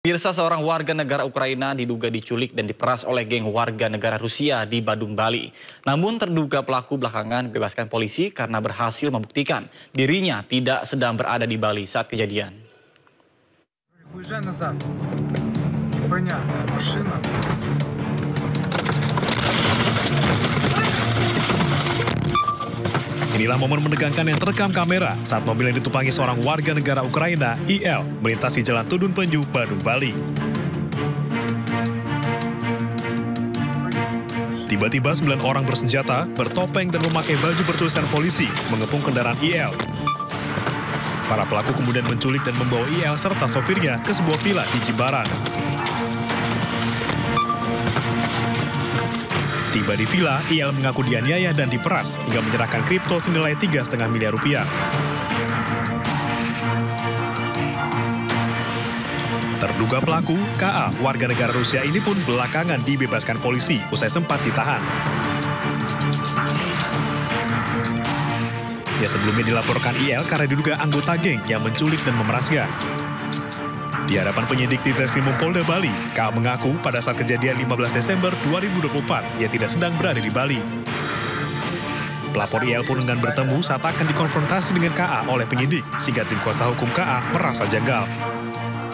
Pemirsa, seorang warga negara Ukraina diduga diculik dan diperas oleh geng warga negara Rusia di Badung, Bali. Namun terduga pelaku belakangan dibebaskan polisi karena berhasil membuktikan dirinya tidak sedang berada di Bali saat kejadian. Inilah momen menegangkan yang terekam kamera saat mobil yang ditumpangi seorang warga negara Ukraina, IL, melintasi Jalan Tudun Penju, Badung, Bali. Tiba-tiba 9 orang bersenjata, bertopeng dan memakai baju bertuliskan polisi mengepung kendaraan IL. Para pelaku kemudian menculik dan membawa IL serta sopirnya ke sebuah villa di Jimbaran. Tiba di villa, IL mengaku dianiaya dan diperas hingga menyerahkan kripto senilai 3,5 miliar rupiah. Terduga pelaku, KA, warga negara Rusia ini pun belakangan dibebaskan polisi usai sempat ditahan. Ya, sebelumnya dilaporkan IL karena diduga anggota geng yang menculik dan memerasnya. Di hadapan penyidik di Treskrimum Polda Bali, KA mengaku pada saat kejadian 15 Desember 2024, ia tidak sedang berada di Bali. Pelapor IL pun enggan bertemu saat akan dikonfrontasi dengan KA oleh penyidik, sehingga tim kuasa hukum KA merasa janggal.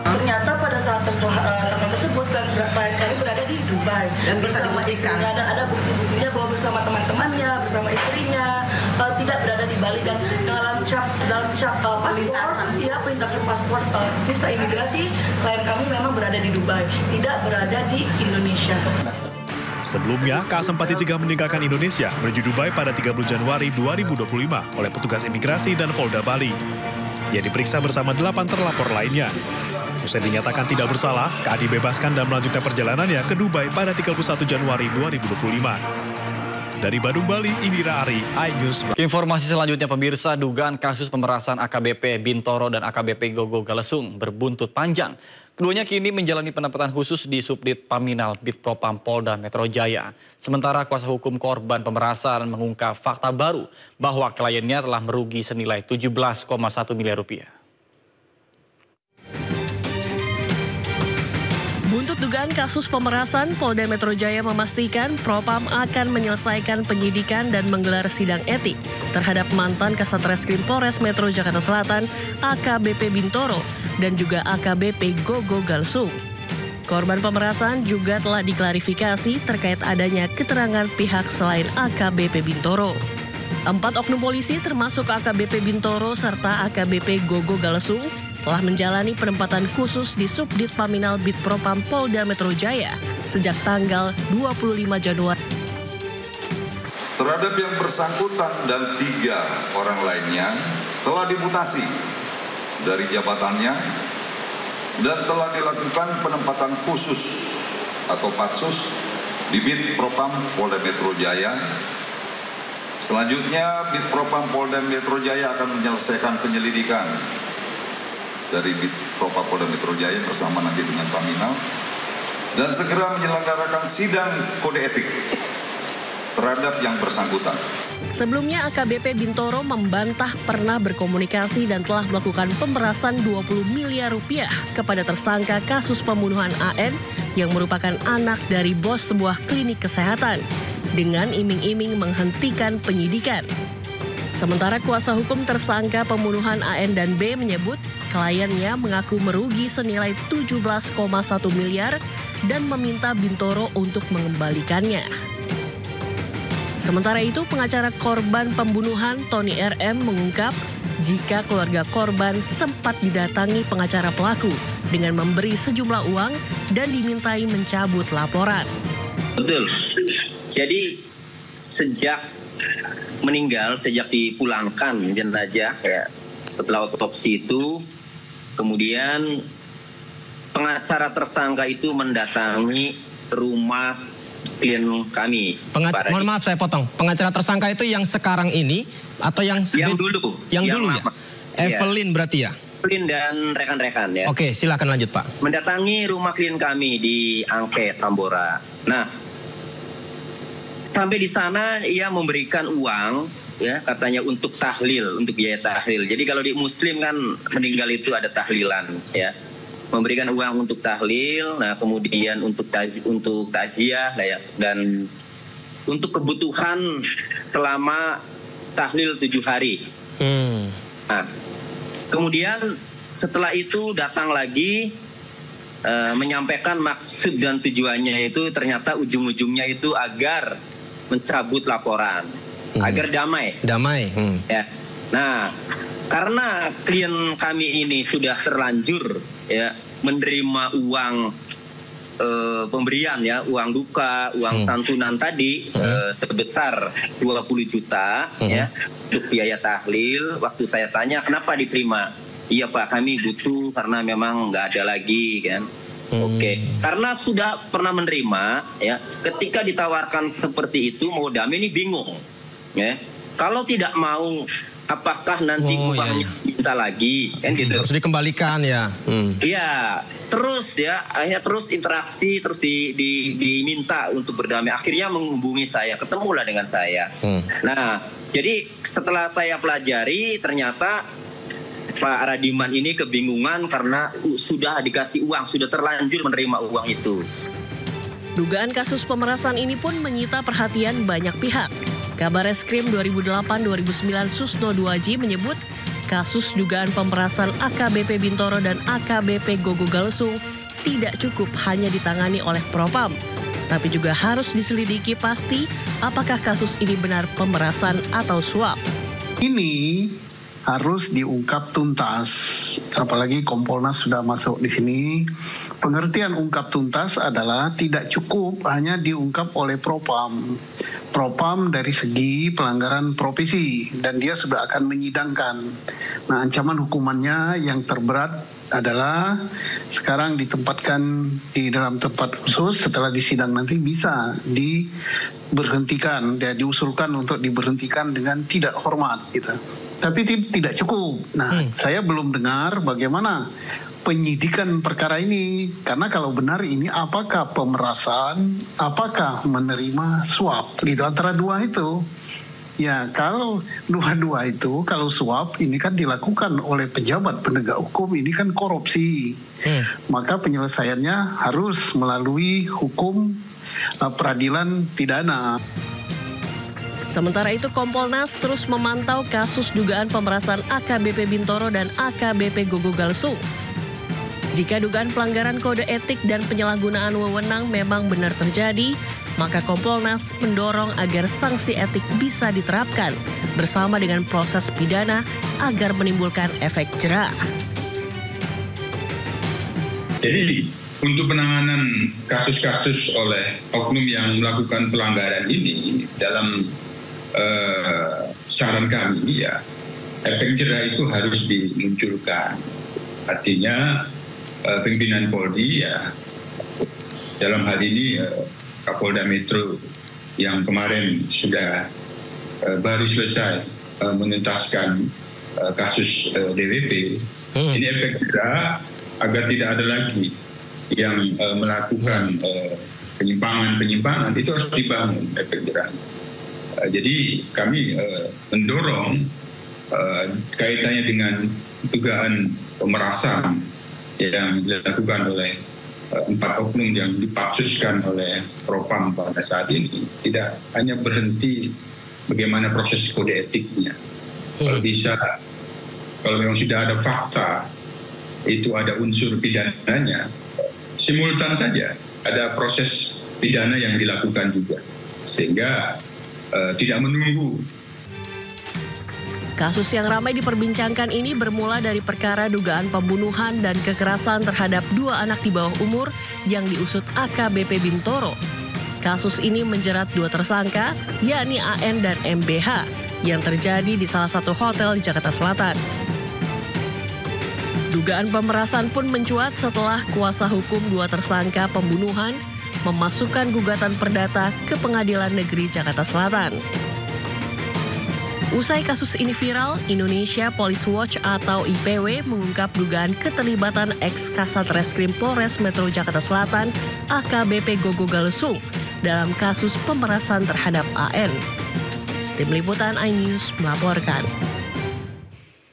Ternyata pada saat tanggal tersebut, klien kami berada di Dubai dan bersama istrinya, dan ada bukti-buktinya bahwa bersama teman-temannya, bersama istrinya, tidak berada di Bali, dan dalam cap paspor, ya perlintasan paspor visa imigrasi, klien kami memang berada di Dubai, tidak berada di Indonesia. Sebelumnya, KA sempat dicegah meninggalkan Indonesia menuju Dubai pada 30 Januari 2025 oleh petugas imigrasi dan Polda Bali. Ia diperiksa bersama 8 terlapor lainnya. Usai dinyatakan tidak bersalah, KA dibebaskan dan melanjutkan perjalanannya ke Dubai pada 31 Januari 2025. Dari Badung, Bali, Indira Ari, iNews. Informasi selanjutnya, pemirsa, dugaan kasus pemerasan AKBP Bintoro dan AKBP Gogo Galesung berbuntut panjang. Keduanya kini menjalani penempatan khusus di Subdit Paminal Bitpropam Polda Metro Jaya. Sementara kuasa hukum korban pemerasan mengungkap fakta baru bahwa kliennya telah merugi senilai 17,1 miliar rupiah. Buntut dugaan kasus pemerasan, Polda Metro Jaya memastikan Propam akan menyelesaikan penyidikan dan menggelar sidang etik terhadap mantan Kasat Reskrim Polres Metro Jakarta Selatan, AKBP Bintoro, dan juga AKBP Gogo Galesung. Korban pemerasan juga telah diklarifikasi terkait adanya keterangan pihak selain AKBP Bintoro. 4 oknum polisi termasuk AKBP Bintoro serta AKBP Gogo Galesung telah menjalani penempatan khusus di Subdit Paminal Bitpropam Polda Metro Jaya sejak tanggal 25 Januari. Terhadap yang bersangkutan dan 3 orang lainnya telah dimutasi dari jabatannya dan telah dilakukan penempatan khusus atau patsus di Bitpropam Polda Metro Jaya. Selanjutnya Bitpropam Polda Metro Jaya akan menyelesaikan penyelidikan dari Bitpropam Polda Metro Jaya bersama nanti dengan Paminal dan segera menyelenggarakan sidang kode etik terhadap yang bersangkutan. Sebelumnya AKBP Bintoro membantah pernah berkomunikasi dan telah melakukan pemerasan 20 miliar rupiah kepada tersangka kasus pembunuhan AN yang merupakan anak dari bos sebuah klinik kesehatan dengan iming-iming menghentikan penyidikan. Sementara kuasa hukum tersangka pembunuhan AN dan B menyebut kliennya mengaku merugi senilai 17,1 miliar dan meminta Bintoro untuk mengembalikannya. Sementara itu, pengacara korban pembunuhan Tony RM mengungkap jika keluarga korban sempat didatangi pengacara pelaku dengan memberi sejumlah uang dan dimintai mencabut laporan. Betul. Jadi sejak meninggal, sejak dipulangkan jenazah ya, setelah otopsi itu, kemudian pengacara tersangka itu mendatangi rumah klien kami. Mohon maaf saya potong. Pengacara tersangka itu yang sekarang ini atau yang dulu? Yang dulu ya? Evelyn berarti ya? Evelyn dan rekan-rekan ya. Oke, silakan lanjut Pak. Mendatangi rumah klien kami di Angke, Tambora. Nah, sampai di sana ia memberikan uang ya, katanya untuk tahlil, untuk biaya tahlil. Jadi kalau di Muslim kan meninggal itu ada tahlilan ya. memberikan uang untuk tahlil, nah kemudian untuk takziah dan untuk kebutuhan selama tahlil 7 hari. Nah, kemudian setelah itu datang lagi menyampaikan maksud dan tujuannya itu ternyata ujung-ujungnya itu agar mencabut laporan, agar damai. Ya. Nah, karena klien kami ini sudah terlanjur ya menerima uang pemberian ya, uang duka, uang santunan tadi sebesar 20 juta ya untuk biaya tahlil. Waktu saya tanya kenapa diterima, iya Pak, kami butuh karena memang nggak ada lagi kan. Oke. Karena sudah pernah menerima ya, ketika ditawarkan seperti itu mau damai ini bingung ya. Kalau tidak mau, apakah nanti uangnya minta lagi kan gitu. Harus dikembalikan ya. Iya, terus ya, akhirnya terus interaksi, terus diminta untuk berdamai. Akhirnya menghubungi saya, ketemulah dengan saya. Nah, jadi setelah saya pelajari ternyata Pak Radiman ini kebingungan karena sudah dikasih uang, sudah terlanjur menerima uang itu. Dugaan kasus pemerasan ini pun menyita perhatian banyak pihak. Kabar Reskrim 2008-2009 Susno 2J menyebut kasus dugaan pemerasan AKBP Bintoro dan AKBP Gogo Galsung tidak cukup hanya ditangani oleh Propam, tapi juga harus diselidiki pasti apakah kasus ini benar pemerasan atau suap. Ini harus diungkap tuntas, apalagi Kompolnas sudah masuk di sini. Pengertian ungkap tuntas adalah tidak cukup hanya diungkap oleh Propam. Propam dari segi pelanggaran profesi dan dia sudah akan menyidangkan. Nah, ancaman hukumannya yang terberat adalah sekarang ditempatkan di dalam tempat khusus, setelah disidang nanti bisa diberhentikan, dia diusulkan untuk diberhentikan dengan tidak hormat gitu. Tapi tidak cukup. Nah, saya belum dengar bagaimana penyidikan perkara ini. Karena kalau benar ini apakah pemerasan, apakah menerima suap. Gitu, antara dua itu. Ya, kalau dua-dua itu, kalau suap ini kan dilakukan oleh pejabat penegak hukum, ini kan korupsi. Maka penyelesaiannya harus melalui hukum peradilan pidana. Sementara itu Kompolnas terus memantau kasus dugaan pemerasan AKBP Bintoro dan AKBP Gogo Galsung. Jika dugaan pelanggaran kode etik dan penyalahgunaan wewenang memang benar terjadi, maka Kompolnas mendorong agar sanksi etik bisa diterapkan bersama dengan proses pidana agar menimbulkan efek jera. Jadi untuk penanganan kasus-kasus oleh oknum yang melakukan pelanggaran ini dalam saran kami ya, efek jera itu harus dimunculkan. Artinya pimpinan Polri ya, dalam hal ini Kapolda Metro yang kemarin sudah baru selesai menuntaskan kasus DWP, ini efek jera agar tidak ada lagi yang melakukan penyimpangan itu harus dibangun efek jera. Jadi kami mendorong kaitannya dengan dugaan pemerasan yang dilakukan oleh 4 oknum yang dipaksuskan oleh Propam pada saat ini tidak hanya berhenti bagaimana proses kode etiknya. Kalau bisa, kalau memang sudah ada fakta, itu ada unsur pidananya, simultan saja ada proses pidana yang dilakukan juga, sehingga tidak menunggu. Kasus yang ramai diperbincangkan ini bermula dari perkara dugaan pembunuhan dan kekerasan terhadap 2 anak di bawah umur yang diusut AKBP Bintoro. Kasus ini menjerat 2 tersangka, yakni AN dan MBH, yang terjadi di salah satu hotel di Jakarta Selatan. Dugaan pemerasan pun mencuat setelah kuasa hukum 2 tersangka pembunuhan memasukkan gugatan perdata ke Pengadilan Negeri Jakarta Selatan. Usai kasus ini viral, Indonesia Police Watch atau IPW mengungkap dugaan keterlibatan ex-Kasat Reskrim Polres Metro Jakarta Selatan AKBP Gogo Galsung dalam kasus pemerasan terhadap AN. Tim Liputan iNews melaporkan.